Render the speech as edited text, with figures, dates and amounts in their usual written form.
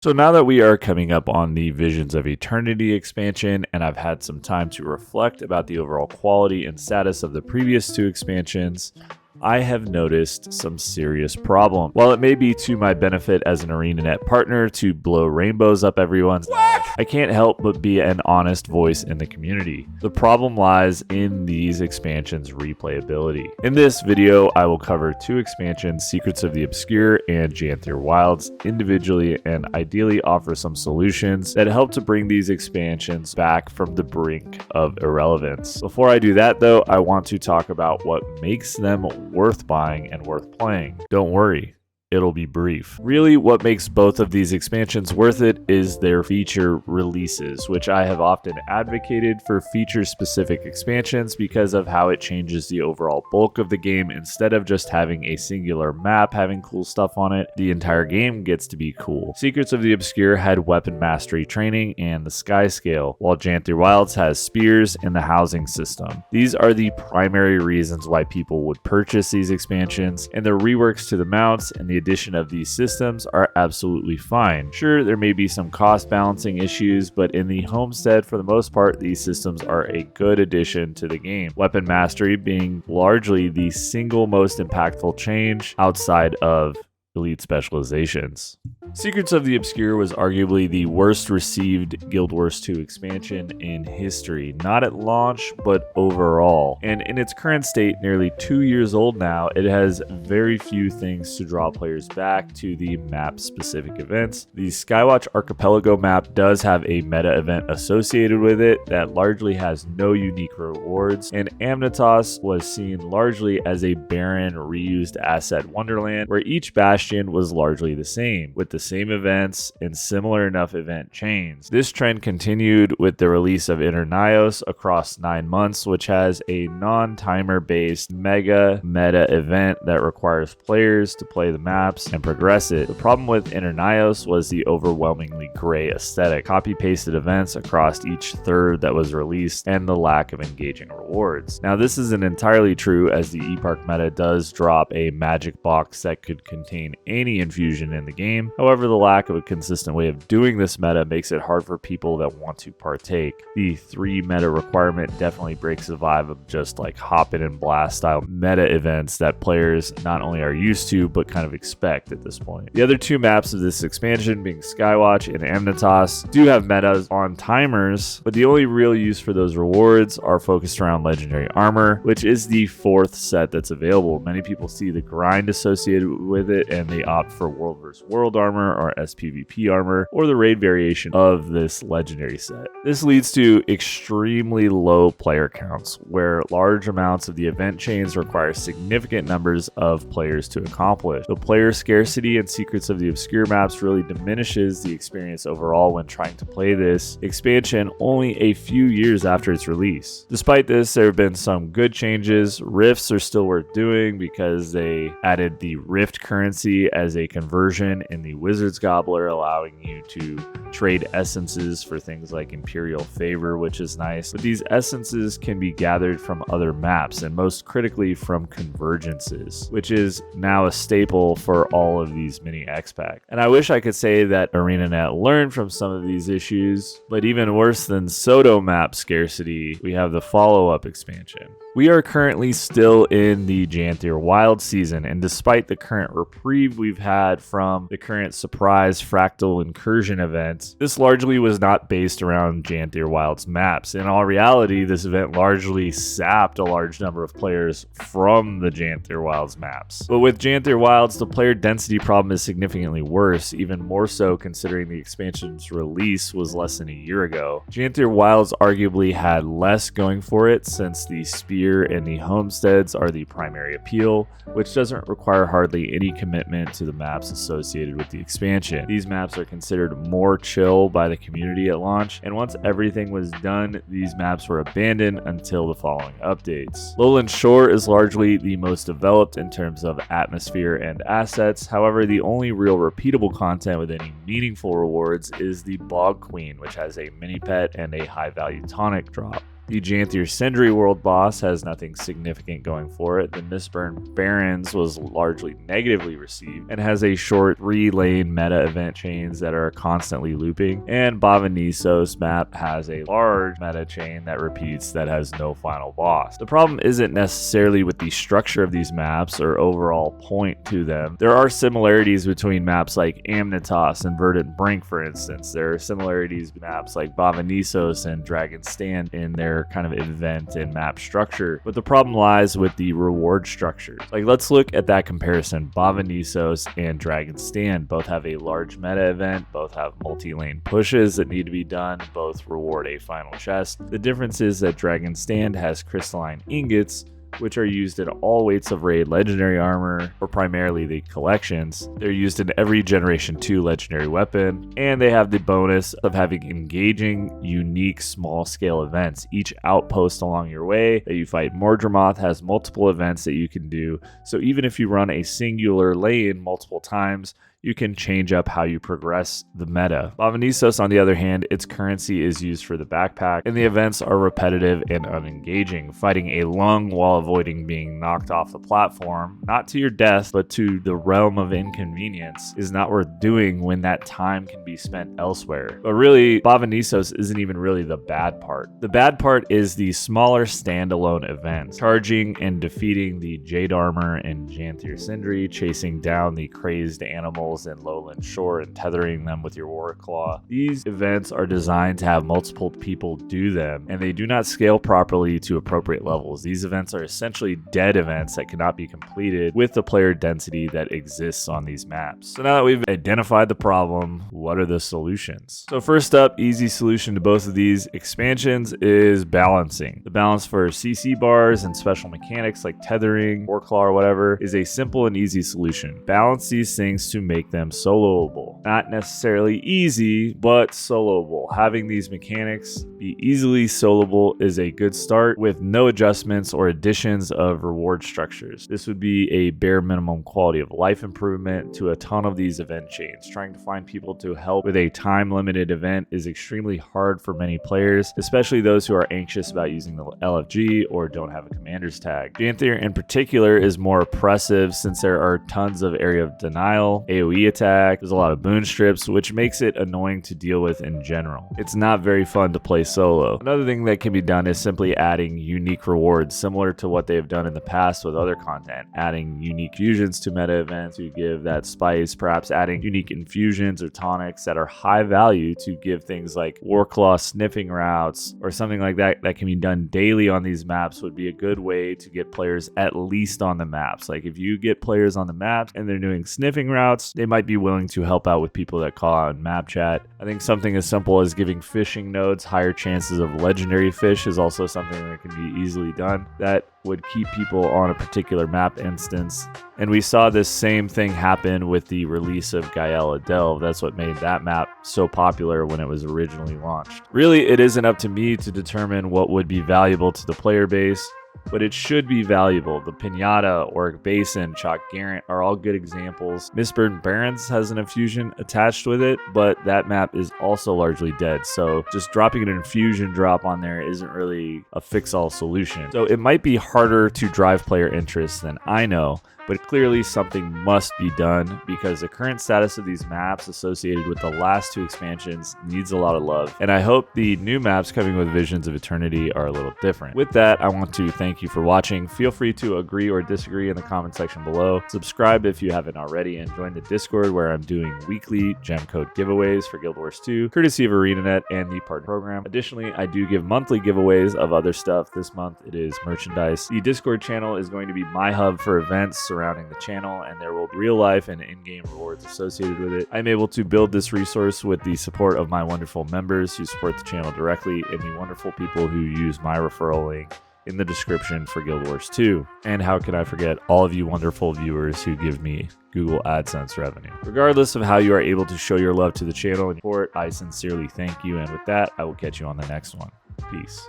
So now that we are coming up on the Visions of Eternity expansion, and I've had some time to reflect about the overall quality and status of the previous two expansions, I have noticed some serious problem. While it may be to my benefit as an Arenanet partner to blow rainbows up everyone's ass, I can't help but be an honest voice in the community. The problem lies in these expansions' replayability. In this video, I will cover two expansions, Secrets of the Obscure and Janthier Wilds, individually and ideally offer some solutions that help to bring these expansions back from the brink of irrelevance. Before I do that though, I want to talk about what makes them worth buying and worth playing. Don't worry, it'll be brief. Really, what makes both of these expansions worth it is their feature releases, which I have often advocated for feature-specific expansions because of how it changes the overall bulk of the game. Instead of just having a singular map having cool stuff on it, the entire game gets to be cool. Secrets of the Obscure had weapon mastery training and the sky scale, while Janthier Wilds has spears and the housing system. These are the primary reasons why people would purchase these expansions, and the reworks to the mounts and the addition of these systems are absolutely fine. Sure, there may be some cost balancing issues, but in the homestead, for the most part, these systems are a good addition to the game. Weapon mastery being largely the single most impactful change outside of elite specializations. Secrets of the Obscure was arguably the worst received Guild Wars 2 expansion in history, not at launch, but overall. And in its current state, nearly 2 years old now, it has very few things to draw players back to the map-specific events. The Skywatch Archipelago map does have a meta event associated with it that largely has no unique rewards, and Amnitas was seen largely as a barren, reused asset wonderland where each bastion was largely the same, with the same events and similar enough event chains. This trend continued with the release of Arenanet across 9 months, which has a non-timer based mega meta event that requires players to play the maps and progress it. The problem with Arenanet was the overwhelmingly gray aesthetic, copy-pasted events across each third that was released, and the lack of engaging rewards. Now this isn't entirely true, as the ePark meta does drop a magic box that could contain any infusion in the game. However, the lack of a consistent way of doing this meta makes it hard for people that want to partake. The 3 meta requirement definitely breaks the vibe of just like hop in and blast style meta events that players not only are used to, but kind of expect at this point. The other 2 maps of this expansion, being Skywatch and Amnitas, do have metas on timers, but the only real use for those rewards are focused around legendary armor, which is the 4th set that's available. Many people see the grind associated with it and they opt for world versus world armor or SPVP armor, or the raid variation of this legendary set. This leads to extremely low player counts, where large amounts of the event chains require significant numbers of players to accomplish. The player scarcity and Secrets of the Obscure maps really diminishes the experience overall when trying to play this expansion only a few years after its release. Despite this, there have been some good changes. Rifts are still worth doing because they added the Rift currency as a conversion in the Wizard's Gobbler, allowing you to trade essences for things like Imperial Favor, which is nice. But these essences can be gathered from other maps, and most critically from convergences, which is now a staple for all of these mini X-Pack. And I wish I could say that Arenanet learned from some of these issues, but even worse than Soto map scarcity, we have the follow-up expansion. We are currently still in the Janthier Wild season, and despite the current reprieve we've had from the current surprise fractal incursion event, this largely was not based around Janthier Wild's maps. In all reality, this event largely sapped a large number of players from the Janthier Wilds maps. But with Janthier Wilds, the player density problem is significantly worse, even more so considering the expansion's release was less than a year ago. Janthier Wilds arguably had less going for it, since the spear and the homesteads are the primary appeal, which doesn't require hardly any commitment to the maps associated with the expansion. These maps are considered more chill by the community at launch, and once everything was done, these maps were abandoned until the following updates. Lowland Shore is largely the most developed in terms of atmosphere and assets. However, the only real repeatable content with any meaningful rewards is the Bog Queen, which has a mini pet and a high value tonic drop. The Janthier Sindri world boss has nothing significant going for it. The Mistburn Barons was largely negatively received and has a short 3-lane meta event chains that are constantly looping. And Bavanisos map has a large meta chain that repeats that has no final boss. The problem isn't necessarily with the structure of these maps or overall point to them. There are similarities between maps like Amnitas and Verdant Brink, for instance. There are similarities with maps like Bavanisos and Dragon's Stand in their kind of event and map structure, but the problem lies with the reward structures. Like, let's look at that comparison. Bavanisos and Dragon's Stand both have a large meta event, both have multi-lane pushes that need to be done, both reward a final chest. The difference is that Dragon's Stand has crystalline ingots, which are used in all weights of raid legendary armor, or primarily the collections. They're used in every generation 2 legendary weapon, and they have the bonus of having engaging, unique, small-scale events. Each outpost along your way that you fight Mordremoth has multiple events that you can do, so even if you run a singular lane multiple times, you can change up how you progress the meta. Bavanisos, on the other hand, its currency is used for the backpack, and the events are repetitive and unengaging. Fighting a lung while avoiding being knocked off the platform, not to your death, but to the realm of inconvenience, is not worth doing when that time can be spent elsewhere. But really, Bavanisos isn't even really the bad part. The bad part is the smaller standalone events, charging and defeating the Jade Armor and Janthier Sindri, chasing down the crazed animals in Lowland Shore and tethering them with your War Claw. These events are designed to have multiple people do them, and they do not scale properly to appropriate levels. These events are essentially dead events that cannot be completed with the player density that exists on these maps. So now that we've identified the problem, what are the solutions? So first up, easy solution to both of these expansions is balancing. The balance for CC bars and special mechanics like tethering, War Claw, or whatever is a simple and easy solution. Balance these things to make them soloable. Not necessarily easy, but soloable. Having these mechanics be easily soloable is a good start with no adjustments or additions of reward structures. This would be a bare minimum quality of life improvement to a ton of these event chains. Trying to find people to help with a time-limited event is extremely hard for many players, especially those who are anxious about using the LFG or don't have a commander's tag. Janthier in particular is more oppressive since there are tons of area of denial, AoE attack, there's a lot of boon strips, which makes it annoying to deal with in general. It's not very fun to play solo. Another thing that can be done is simply adding unique rewards, similar to what they've done in the past with other content. Adding unique fusions to meta events to give that spice, perhaps adding unique infusions or tonics that are high value to give things like Warclaw sniffing routes or something like that that can be done daily on these maps would be a good way to get players at least on the maps. Like if you get players on the maps and they're doing sniffing routes, they might be willing to help out with people that call out in map chat. I think something as simple as giving fishing nodes higher chances of legendary fish is also something that can be easily done that would keep people on a particular map instance. And we saw this same thing happen with the release of Gaella Delve. That's what made that map so popular when it was originally launched. Really, it isn't up to me to determine what would be valuable to the player base, but it should be valuable. The Pinata, Auric Basin, Chalk Garant are all good examples. Mistburn Barons has an infusion attached with it, but that map is also largely dead, so just dropping an infusion drop on there isn't really a fix-all solution. So it might be harder to drive player interest than I know, but clearly something must be done because the current status of these maps associated with the last 2 expansions needs a lot of love. And I hope the new maps coming with Visions of Eternity are a little different. With that, I want to thank you for watching. Feel free to agree or disagree in the comment section below. Subscribe if you haven't already, and join the Discord where I'm doing weekly gem code giveaways for Guild Wars 2, courtesy of Arenanet and the partner program. Additionally, I do give monthly giveaways of other stuff. This month it is merchandise. The Discord channel is going to be my hub for events surrounding the channel, and there will be real life and in-game rewards associated with it. I'm able to build this resource with the support of my wonderful members who support the channel directly and the wonderful people who use my referral link in the description for Guild Wars 2. And how can I forget all of you wonderful viewers who give me Google AdSense revenue. Regardless of how you are able to show your love to the channel and support, I sincerely thank you. And with that, I will catch you on the next one. Peace.